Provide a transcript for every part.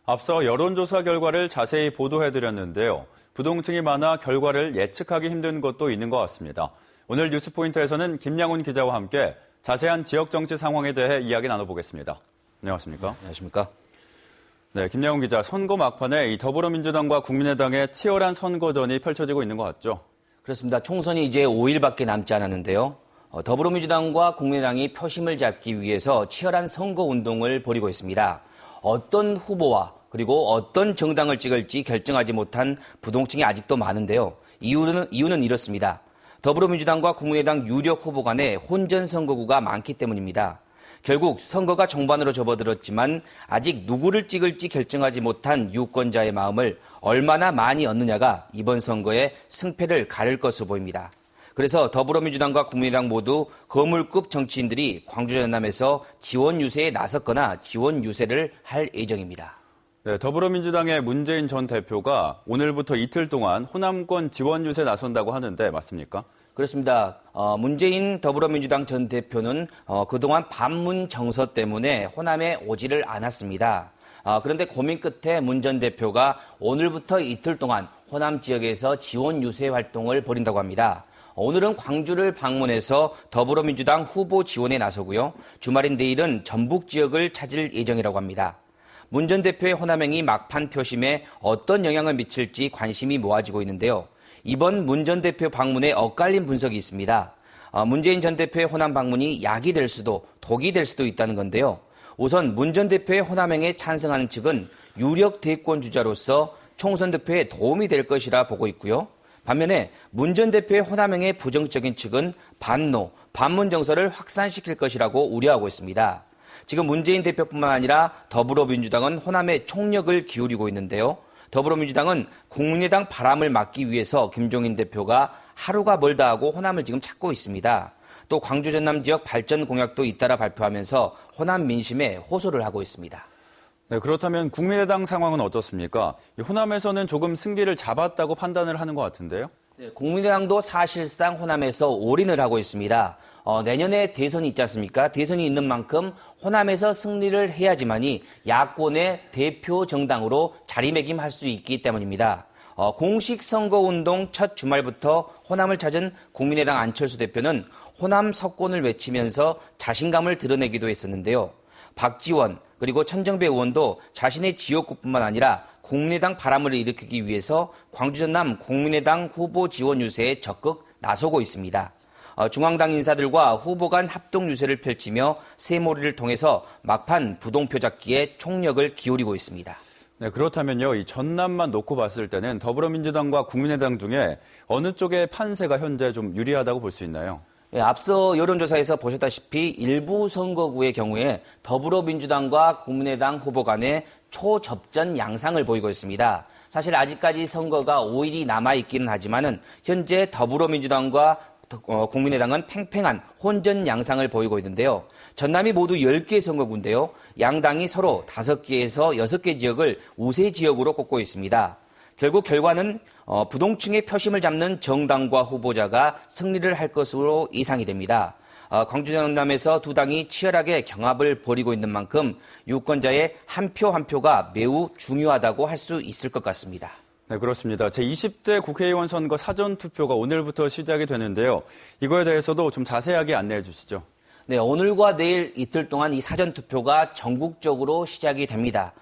앞서 여론조사 결과를 자세히 보도해드렸는데요. 부동층이 많아 결과를 예측하기 힘든 것도 있는 것 같습니다. 오늘 뉴스포인트에서는 김양훈 기자와 함께 자세한 지역 정치 상황에 대해 이야기 나눠보겠습니다. 안녕하십니까? 안녕하십니까? 네, 김양훈 기자, 선거 막판에 이 더불어민주당과 국민의당의 치열한 선거전이 펼쳐지고 있는 것 같죠? 그렇습니다. 총선이 이제 5일밖에 남지 않았는데요. 더불어민주당과 국민의당이 표심을 잡기 위해서 치열한 선거운동을 벌이고 있습니다. 어떤 후보와 그리고 어떤 정당을 찍을지 결정하지 못한 부동층이 아직도 많은데요. 이유는 이렇습니다. 더불어민주당과 국민의당 유력 후보 간의 혼전 선거구가 많기 때문입니다. 결국 선거가 종반으로 접어들었지만 아직 누구를 찍을지 결정하지 못한 유권자의 마음을 얼마나 많이 얻느냐가 이번 선거의 승패를 가릴 것으로 보입니다. 그래서 더불어민주당과 국민의당 모두 거물급 정치인들이 광주 전남에서 지원 유세에 나섰거나 지원 유세를 할 예정입니다. 네, 더불어민주당의 문재인 전 대표가 오늘부터 이틀 동안 호남권 지원 유세에 나선다고 하는데 맞습니까? 그렇습니다. 문재인 더불어민주당 전 대표는 그동안 반문 정서 때문에 호남에 오지를 않았습니다. 그런데 고민 끝에 문 전 대표가 오늘부터 이틀 동안 호남 지역에서 지원 유세 활동을 벌인다고 합니다. 오늘은 광주를 방문해서 더불어민주당 후보 지원에 나서고요. 주말인 내일은 전북 지역을 찾을 예정이라고 합니다. 문 전 대표의 호남행이 막판 표심에 어떤 영향을 미칠지 관심이 모아지고 있는데요. 이번 문 전 대표 방문에 엇갈린 분석이 있습니다. 문재인 전 대표의 호남 방문이 약이 될 수도 독이 될 수도 있다는 건데요. 우선 문 전 대표의 호남행에 찬성하는 측은 유력 대권 주자로서 총선 득표에 도움이 될 것이라 보고 있고요. 반면에 문 전 대표의 호남행에 부정적인 측은 반노, 반문 정서를 확산시킬 것이라고 우려하고 있습니다. 지금 문재인 대표뿐만 아니라 더불어민주당은 호남에 총력을 기울이고 있는데요. 더불어민주당은 국민의당 바람을 막기 위해서 김종인 대표가 하루가 멀다 하고 호남을 지금 찾고 있습니다. 또 광주 전남 지역 발전 공약도 잇따라 발표하면서 호남 민심에 호소를 하고 있습니다. 네, 그렇다면 국민의당 상황은 어떻습니까? 호남에서는 조금 승기를 잡았다고 판단을 하는 것 같은데요. 네, 국민의당도 사실상 호남에서 올인을 하고 있습니다. 내년에 대선이 있지 않습니까? 대선이 있는 만큼 호남에서 승리를 해야지만이 야권의 대표 정당으로 자리매김할 수 있기 때문입니다. 공식 선거운동 첫 주말부터 호남을 찾은 국민의당 안철수 대표는 호남 석권을 외치면서 자신감을 드러내기도 했었는데요. 박지원 그리고 천정배 의원도 자신의 지역구뿐만 아니라 국민의당 바람을 일으키기 위해서 광주 전남 국민의당 후보 지원 유세에 적극 나서고 있습니다. 중앙당 인사들과 후보 간 합동 유세를 펼치며 세모리를 통해서 막판 부동표 잡기에 총력을 기울이고 있습니다. 네, 그렇다면요, 이 전남만 놓고 봤을 때는 더불어민주당과 국민의당 중에 어느 쪽의 판세가 현재 좀 유리하다고 볼 수 있나요? 예, 앞서 여론조사에서 보셨다시피 일부 선거구의 경우에 더불어민주당과 국민의당 후보 간의 초접전 양상을 보이고 있습니다. 사실 아직까지 선거가 5일이 남아있기는 하지만은 현재 더불어민주당과 국민의당은 팽팽한 혼전 양상을 보이고 있는데요. 전남이 모두 10개 선거구인데요. 양당이 서로 5개에서 6개 지역을 우세 지역으로 꼽고 있습니다. 결국 결과는 부동층의 표심을 잡는 정당과 후보자가 승리를 할 것으로 예상이 됩니다. 광주 전남에서 두 당이 치열하게 경합을 벌이고 있는 만큼 유권자의 한 표 한 표가 매우 중요하다고 할 수 있을 것 같습니다. 네, 그렇습니다. 제20대 국회의원 선거 사전투표가 오늘부터 시작이 되는데요. 이거에 대해서도 좀 자세하게 안내해 주시죠. 네, 오늘과 내일 이틀 동안 이 사전투표가 전국적으로 시작이 됩니다.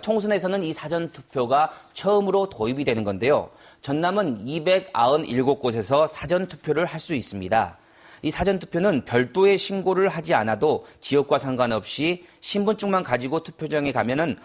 총선에서는 이 사전투표가 처음으로 도입이 되는 건데요. 전남은 297곳에서 사전투표를 할 수 있습니다. 이 사전투표는 별도의 신고를 하지 않아도 지역과 상관없이 신분증만 가지고 투표장에 가면은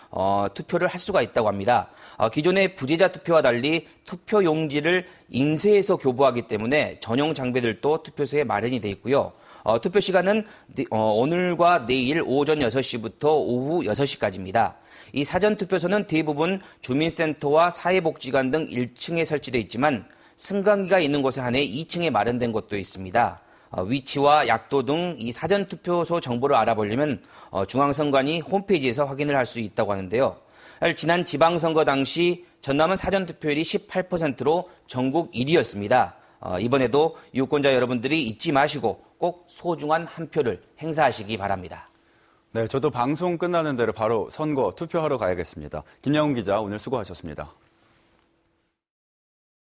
투표를 할 수가 있다고 합니다. 기존의 부재자 투표와 달리 투표 용지를 인쇄해서 교부하기 때문에 전용 장비들도 투표소에 마련이 돼 있고요. 투표 시간은 오늘과 내일 오전 6시부터 오후 6시까지입니다. 이 사전투표소는 대부분 주민센터와 사회복지관 등 1층에 설치되어 있지만 승강기가 있는 곳에 한해 2층에 마련된 곳도 있습니다. 위치와 약도 등 이 사전투표소 정보를 알아보려면 중앙선관위 홈페이지에서 확인을 할 수 있다고 하는데요. 지난 지방선거 당시 전남은 사전투표율이 18%로 전국 1위였습니다. 이번에도 유권자 여러분들이 잊지 마시고 꼭 소중한 한 표를 행사하시기 바랍니다. 네, 저도 방송 끝나는 대로 바로 선거 투표하러 가야겠습니다. 김양훈 기자, 오늘 수고하셨습니다.